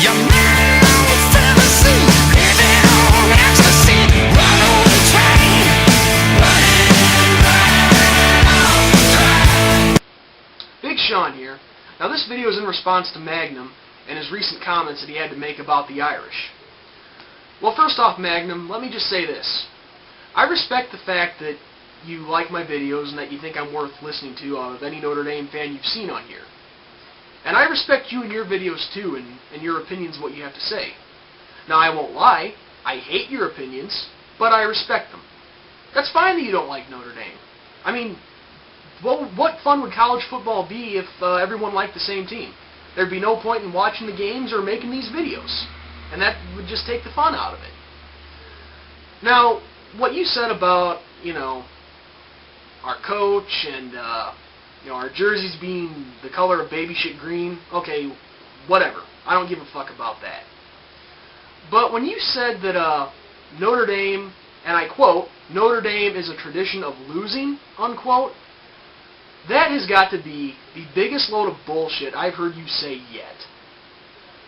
Your man knows Tennessee, living on ecstasy. Run on the train, running right off the track. Big Sean here. Now this video is in response to Magnum and his recent comments that he had to make about the Irish. Well, first off, Magnum, let me just say this. I respect the fact that you like my videos and that you think I'm worth listening to out of any Notre Dame fan you've seen on here. And I respect you and your videos too, and your opinions, what you have to say. Now, I won't lie, I hate your opinions, but I respect them. That's fine that you don't like Notre Dame. I mean, what fun would college football be if everyone liked the same team? There'd be no point in watching the games or making these videos. And that would just take the fun out of it. Now, what you said about, our coach and, our jerseys being the color of baby shit green, okay, whatever. I don't give a fuck about that. But when you said that Notre Dame, and I quote, Notre Dame is a tradition of losing, unquote, that has got to be the biggest load of bullshit I've heard you say yet.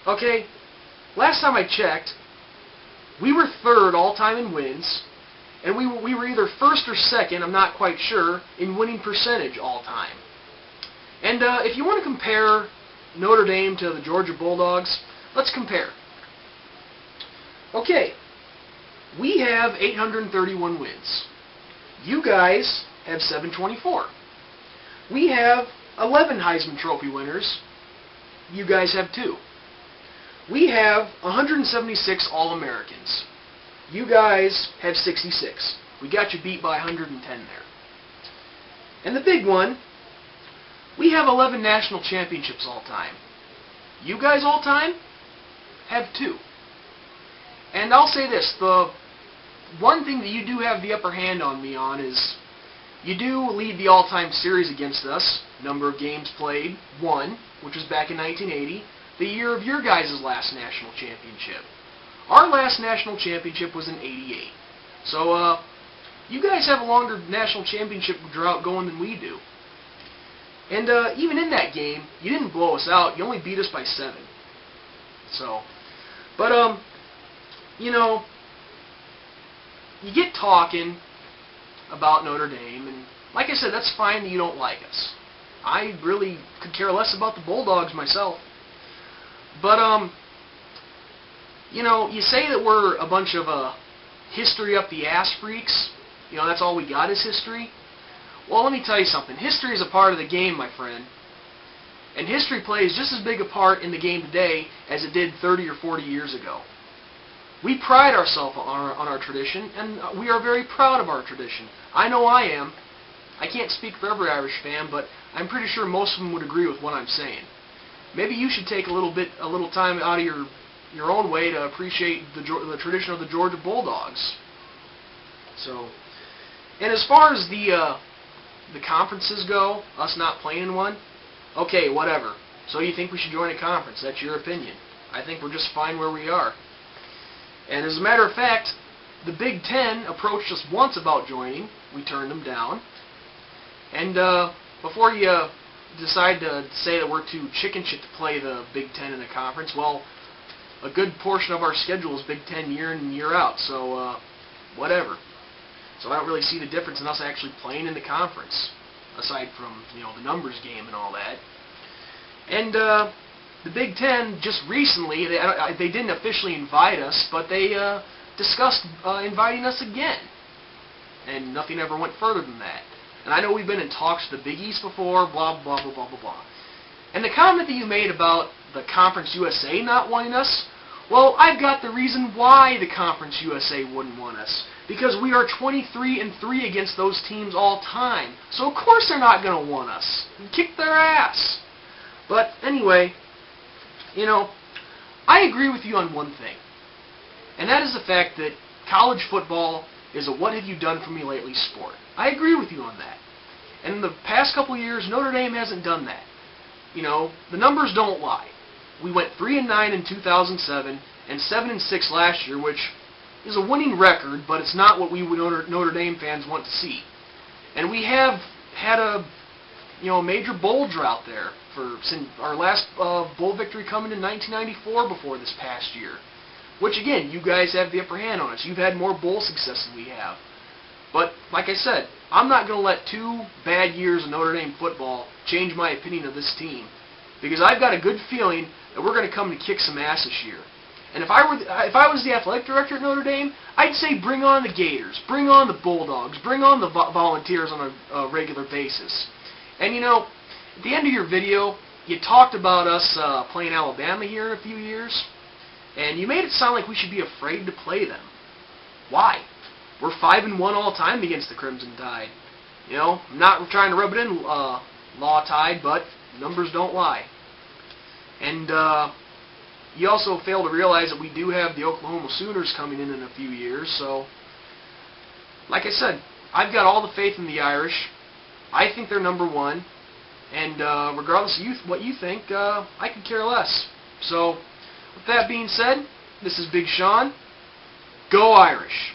Okay? Last time I checked, we were third all-time in wins, and we were either first or second, I'm not quite sure, in winning percentage all-time. And if you want to compare Notre Dame to the Georgia Bulldogs, let's compare. Okay, we have 831 wins. You guys have 724. We have 11 Heisman Trophy winners. You guys have 2. We have 176 All-Americans. You guys have 66. We got you beat by 110 there. And the big one, we have 11 national championships all time. You guys all time have 2. And I'll say this, the one thing that you do have the upper hand on me on is you do lead the all-time series against us, number of games played, 1, which was back in 1980, the year of your guys' last national championship. Our last national championship was in 88. So, you guys have a longer national championship drought going than we do. And even in that game, you didn't blow us out. You only beat us by 7. So, but, you get talking about Notre Dame, and like I said, that's fine that you don't like us. I really could care less about the Bulldogs myself. But, you say that we're a bunch of history up the ass freaks. That's all we got is history. Well, let me tell you something. History is a part of the game, my friend. And history plays just as big a part in the game today as it did 30 or 40 years ago. We pride ourselves on our tradition, and we are very proud of our tradition. I know I am. I can't speak for every Irish fan, but I'm pretty sure most of them would agree with what I'm saying. Maybe you should take a little time out of your own way to appreciate the tradition of the Georgia Bulldogs. So, and as far as the conferences go, us not playing in one, okay, whatever. So you think we should join a conference? That's your opinion. I think we're just fine where we are. And as a matter of fact, the Big Ten approached us once about joining. We turned them down. And before you decide to say that we're too chicken shit to play the Big Ten in a conference, well, a good portion of our schedule is Big Ten year in and year out, so whatever. So I don't really see the difference in us actually playing in the conference, aside from, the numbers game and all that. And the Big Ten just recently, they didn't officially invite us, but they discussed inviting us again. And nothing ever went further than that. And I know we've been in talks with the Big East before, blah, blah, blah, blah, blah, blah. And the comment that you made about the Conference USA not wanting us, well, I've got the reason why the Conference USA wouldn't want us. Because we are 23-3 against those teams all time. So of course they're not going to want us. Kick their ass. But anyway, I agree with you on one thing. And that is the fact that college football is a what have you done for me lately sport. I agree with you on that. And in the past couple of years, Notre Dame hasn't done that. The numbers don't lie. We went 3-9 in 2007 and 7-6 last year, which is a winning record, but it's not what we Notre Dame fans want to see. And we have had a a major bowl drought there since our last bowl victory coming in 1994 before this past year. Which again, you guys have the upper hand on us. You've had more bowl success than we have. But like I said, I'm not going to let 2 bad years of Notre Dame football change my opinion of this team, because I've got a good feeling that we're going to come to kick some ass this year. And if I was the athletic director at Notre Dame, I'd say bring on the Gators, bring on the Bulldogs, bring on the Volunteers on a regular basis. And at the end of your video, you talked about us playing Alabama here in a few years, and you made it sound like we should be afraid to play them. Why? We're 5-1 all time against the Crimson Tide. I'm not trying to rub it in, Law Tide, but numbers don't lie. And you also fail to realize that we do have the Oklahoma Sooners coming in a few years. So, like I said, I've got all the faith in the Irish. I think they're number 1. And regardless of what you think, I could care less. So, with that being said, this is Big Sean. Go Irish!